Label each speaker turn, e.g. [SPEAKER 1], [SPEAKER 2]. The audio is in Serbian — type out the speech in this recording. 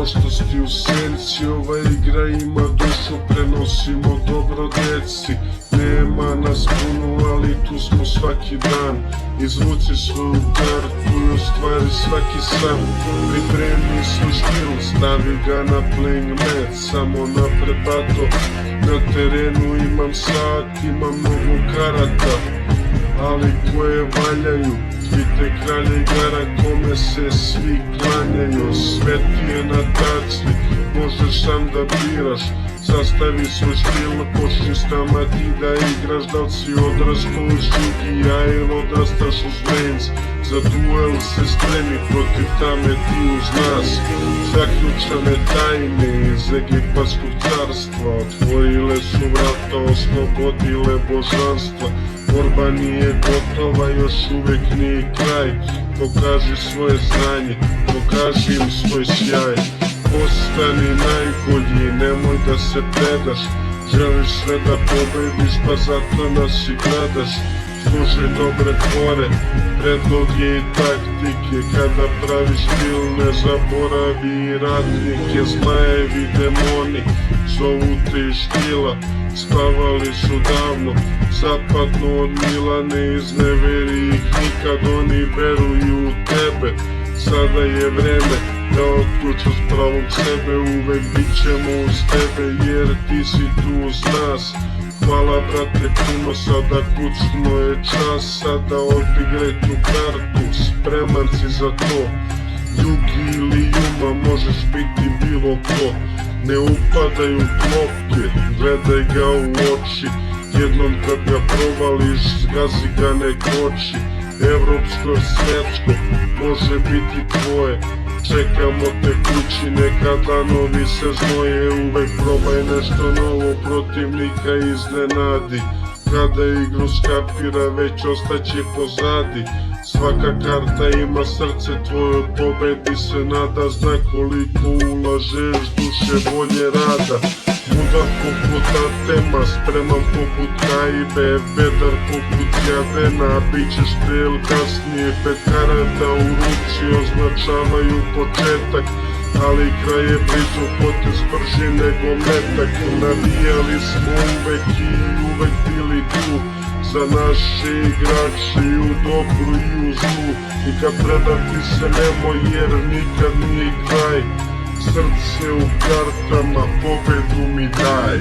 [SPEAKER 1] prošlosti u senci. Ova igra ima dušu, prenosimo dobro djeci. Nema nas puno, ali tu smo svaki dan. Izvuci svoju kartu i ostvari svaki san. Pripremi svoj stil, stavi ga na playing mat. Samo napred bato, na terenu imam sat, imam mnogo karata, ali koje valjaju. Vidite kralje igara kome se svi klanjaju. Sve ti je na tacni, možeš sam da biraš. Sastavi svoj stil, počni s nama ti da igraš. Da li si odrastao uz Jugija ili odrastaš uz Reigns? Za duel se spremi, protiv tame ti uz nas. Zaključane tajne iz Egipatskog carstva otvorile su vrata, oslobodile božanstva. Borba nije gotova, još uvek nije kraj. Pokaži svoje znanje, pokaži im svoj sjaj. Postani najbolji, nemoj da se predaš. Želiš sve da pobediš, pa zato nas i gledaš. Slušaj dobre tvore, predloge i taktike. Kada praviš stil, ne zaboravi ratnike. Zmajevi demoni zovu te iz štila, spavali su davno, zapadno od Mila. Ne izneveri ih nikad, oni veruju u tebe. Sada je vreme da otključaš pravom sebe. Uvek bit ćemo uz tebe jer ti si tu uz nas. Hvala brate puno, sada kućno je čas. Sada odigraj tu kartu, spreman si za to. Jugi ili Juma, možeš biti bilo ko. Ne upadaju klopke, gledaj ga u oči. Jednom kad ga provališ, zgazi ga ne koči. Evropsko, svetsko, može biti tvoje. Čekamo te kući, nekada novi se znoje. Uvek probaj nešto novo, protivnika iznenadi. Kada igru skapira, već ostaće pozadi. Svaka karta ima srce, tvojoj pobedi se nada. Zna koliko ulažeš duše, volje, rada. Mudar poput Artema, spreman poput Kaibe, vedar poput Jadena. Biće strel kasnije, 5 karata u ruci označavaju početak, ali kraj je blizu, potez brži nego metak. Navijali smo uvek i uvek bili tu za naše igrače i u dobru i u zlu. I kad predati se nemoj jer nikad nije kraj. Srce u kartama, pobedu mi daj.